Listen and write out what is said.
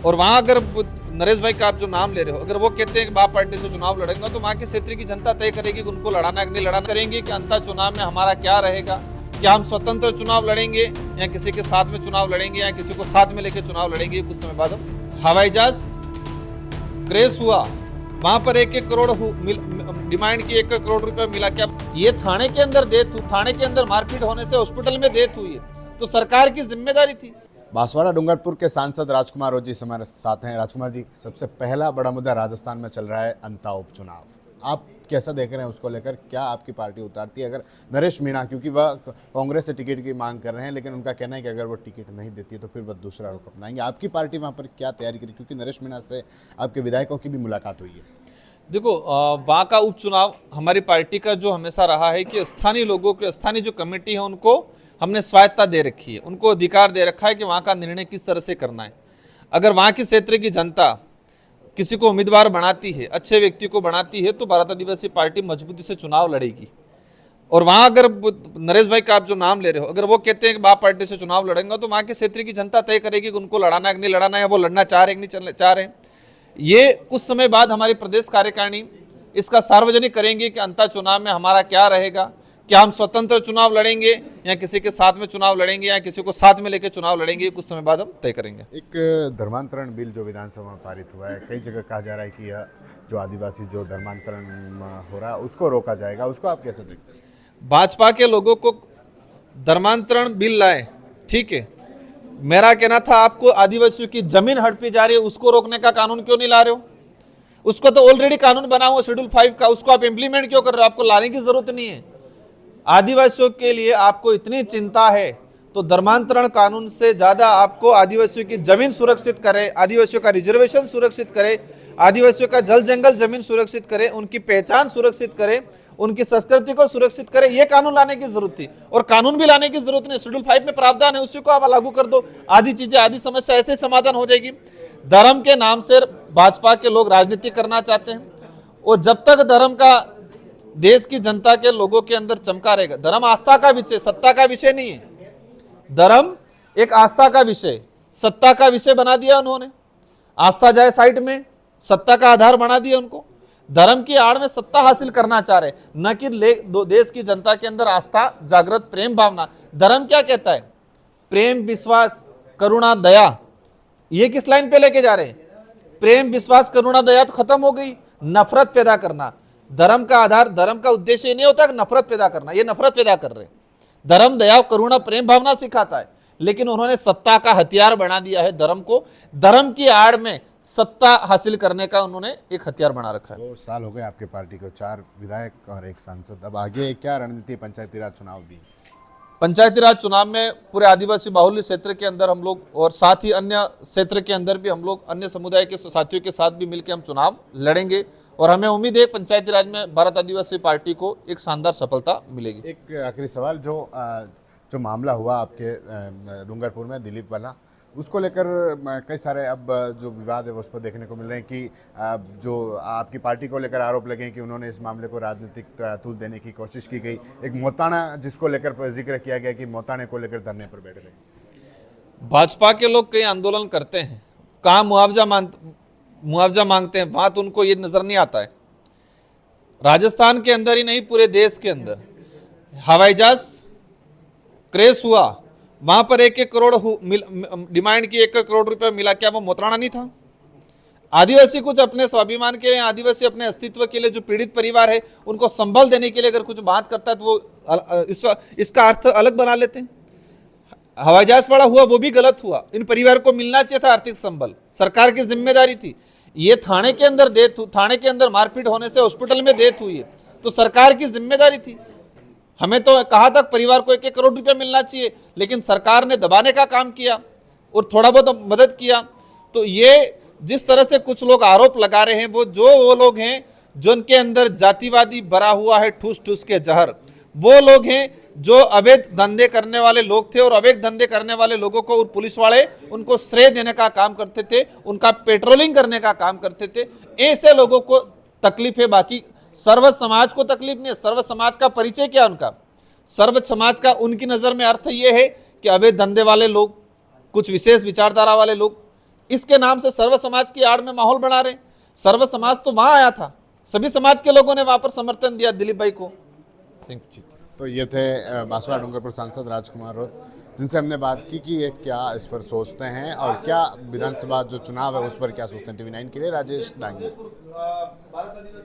और वहाँ अगर नरेश भाई का आप जो नाम ले रहे हो, अगर वो कहते हैं कि बाप पार्टी से चुनाव लड़ेंगे, तो वहाँ की क्षेत्र की जनता तय करेगी कि उनको लड़ाना है कि नहीं लड़ाना। करेंगे कि अंतर चुनाव में हमारा क्या रहेगा, क्या हम स्वतंत्र चुनाव लड़ेंगे या किसी के साथ में चुनाव लड़ेंगे या किसी को साथ में लेकर चुनाव लड़ेंगे। कुछ समय बाद हम हवाई जहाज क्रेश हुआ, वहां पर 1-1 करोड़ डिमांड की, 1 करोड़ रुपए मिला। क्या ये थाने के अंदर डेथ, थाने के अंदर मारपीट होने से हॉस्पिटल में डेथ हुई है, तो सरकार की जिम्मेदारी थी। बांसवाड़ा डूंगरपुर के सांसद राजकुमार ओझी हमारे साथ हैं। राजकुमार जी, सबसे पहला बड़ा मुद्दा राजस्थान में चल रहा है अंता उपचुनाव, आप कैसा देख रहे हैं उसको लेकर? क्या आपकी पार्टी उतारती है अगर नरेश मीणा, क्योंकि वह कांग्रेस से टिकट की मांग कर रहे हैं, लेकिन उनका कहना है कि अगर वो टिकट नहीं देती है तो फिर वह दूसरा रुख अपनाएंगे। आपकी पार्टी वहाँ पर क्या तैयारी करी, क्योंकि नरेश मीणा से आपके विधायकों की भी मुलाकात हुई है? देखो, वहाँ का उपचुनाव हमारी पार्टी का जो हमेशा रहा है कि स्थानीय लोगों के, स्थानीय जो कमेटी है उनको हमने स्वायत्ता दे रखी है, उनको अधिकार दे रखा है कि वहाँ का निर्णय किस तरह से करना है। अगर वहाँ की क्षेत्र की जनता किसी को उम्मीदवार बनाती है, अच्छे व्यक्ति को बनाती है, तो भारत आदिवासी पार्टी मजबूती से चुनाव लड़ेगी। और वहाँ अगर नरेश भाई का आप जो नाम ले रहे हो, अगर वो कहते हैं कि बाप पार्टी से चुनाव लड़ेंगे, तो वहाँ के क्षेत्र की जनता तय करेगी कि उनको लड़ाना है कि नहीं लड़ाना है, वो लड़ना चाह रहे कि नहीं चाह रहे। ये कुछ समय बाद हमारी प्रदेश कार्यकारिणी इसका सार्वजनिक करेंगे कि अंतर चुनाव में हमारा क्या रहेगा, क्या हम स्वतंत्र चुनाव लड़ेंगे या किसी के साथ में चुनाव लड़ेंगे या किसी को साथ में लेकर चुनाव लड़ेंगे। कुछ समय बाद हम तय करेंगे। एक धर्मांतरण बिल जो विधानसभा में पारित हुआ है, कई जगह कहा जा रहा है कि यह जो आदिवासी जो धर्मांतरण हो रहा है उसको रोका जाएगा, उसको आप कैसे देखते हैं? भाजपा के लोगों को धर्मांतरण बिल लाए, ठीक है, मेरा कहना था आपको आदिवासियों की जमीन हड़पी जा रही है, उसको रोकने का कानून क्यों नहीं ला रहे हो? उसको तो ऑलरेडी कानून बना हुआ शेड्यूल 5 का, उसको आप इंप्लीमेंट क्यों कर रहे हो? आपको लाने की जरूरत नहीं है। आदिवासियों के लिए आपको इतनी चिंता है तो धर्मांतरण कानून से ज्यादा आपको आदिवासियों की जमीन सुरक्षित करे, आदिवासियों का रिजर्वेशन सुरक्षित करे, आदिवासियों का जल जंगल जमीन सुरक्षित करे, उनकी पहचान सुरक्षित करे, उनकी संस्कृति को सुरक्षित करे, ये कानून लाने की जरूरत थी। और कानून भी लाने की जरूरत नहीं, शेड्यूल 5 में प्रावधान है, उसी को आप लागू कर दो, आधी चीजें, आधी समस्या ऐसे समाधान हो जाएगी। धर्म के नाम से भाजपा के लोग राजनीति करना चाहते हैं, और जब तक धर्म का देश की जनता के लोगों के अंदर चमका रहेगा, धर्म आस्था का विषय, सत्ता का विषय नहीं है। धर्म एक आस्था का विषय, सत्ता का विषय बना दिया उन्होंने। आस्था जाए साइड में, सत्ता का आधार बना दिया उनको। धर्म की आड़ में सत्ता हासिल करना चाह रहे, न कि देश की जनता के अंदर आस्था, जागृत प्रेम भावना। धर्म क्या कहता है? प्रेम, विश्वास, करुणा, दया। ये किस लाइन पे लेके जा रहे हैं? प्रेम, विश्वास, करुणा, दया तो खत्म हो गई, नफरत पैदा करना। धर्म का आधार, धर्म का उद्देश्य नहीं होता कि नफरत पैदा करना, ये नफरत पैदा कर रहे हैं। धर्म दया, करुणा, प्रेम भावना सिखाता है, लेकिन उन्होंने सत्ता का हथियार बना दिया है धर्म को। धर्म की आड़ में सत्ता हासिल करने का उन्होंने एक हथियार बना रखा है। 2 साल हो गए आपके पार्टी को, 4 विधायक और 1 सांसद, अब आगे क्या रणनीति? पंचायती राज चुनाव भी, पंचायती राज चुनाव में पूरे आदिवासी बाहुल्य क्षेत्र के अंदर हम लोग, और साथ ही अन्य क्षेत्र के अंदर भी हम लोग अन्य समुदाय के साथियों के साथ भी मिलकर हम चुनाव लड़ेंगे, और हमें उम्मीद है पंचायती राज में भारत आदिवासी पार्टी को एक शानदार सफलता मिलेगी। एक आखिरी सवाल, जो मामला हुआ आपके डूंगरपुर में दिलीप वाला, उसको लेकर कई सारे अब जो विवाद है वो उस पर देखने को मिल रहे हैं कि जो आपकी पार्टी को लेकर आरोप लगे कि उन्होंने इस मामले को राजनीतिक तूल देने की कोशिश की गई। एक मोताना जिसको लेकर जिक्र किया गया कि मोताने को लेकर धरने पर बैठ गए। भाजपा के लोग कई आंदोलन करते हैं, कहाँ मुआवजा मांगते हैं, वहां तो उनको ये नजर नहीं आता है। राजस्थान के अंदर ही नहीं, पूरे देश के अंदर हवाई जहाज क्रेश हुआ, वहां पर 1-1 करोड़ डिमांड की, 1 करोड़ रुपए मिला। क्या वो मोतराना नहीं था? आदिवासी कुछ अपने स्वाभिमान के लिए, आदिवासी अपने अस्तित्व के लिए, जो पीड़ित परिवार है उनको संबल देने के लिए अगर कुछ बात करता है तो वो इसका अर्थ अलग बना लेते हैं। हवाई जहाज वाला हुआ वो भी गलत हुआ, इन परिवार को मिलना चाहिए था आर्थिक संबल, सरकार की जिम्मेदारी थी। ये थाने के अंदर थाने के अंदर मारपीट होने से हॉस्पिटल में डेथ हुई है, तो सरकार की जिम्मेदारी थी। हमें तो कहा था परिवार को 1-1 करोड़ रुपया मिलना चाहिए, लेकिन सरकार ने दबाने का काम किया और थोड़ा बहुत मदद किया। तो ये जिस तरह से कुछ लोग आरोप लगा रहे हैं, वो लोग हैं जो उनके अंदर जातिवादी भरा हुआ है, ठूस ठूस के जहर। वो लोग हैं जो अवैध धंधे करने वाले लोग थे, और अवैध धंधे करने वाले लोगों को और पुलिस वाले उनको श्रेय देने का काम करते थे, उनका पेट्रोलिंग करने का काम करते थे। ऐसे लोगों को तकलीफ है, बाकी सर्व समाज को तकलीफ नहीं है। सर्व समाज का परिचय क्या उनका? सर्व समाज का उनकी नजर में अर्थ ये है कि अवैध धंधे वाले लोग, कुछ विशेष विचारधारा वाले लोग, इसके नाम से सर्व समाज की आड़ में माहौल बना रहे। सर्व समाज तो वहां आया था, सभी समाज के लोगों ने वहां पर समर्थन दिया दिलीप भाई को। Thank you. तो ये थे बांसवाड़ा डूंगरपुर सांसद राजकुमार रोत, जिनसे हमने बात की कि ये क्या इस पर सोचते हैं और क्या विधानसभा जो चुनाव है उस पर क्या सोचते हैं। TV9 के लिए राजेश डांगी।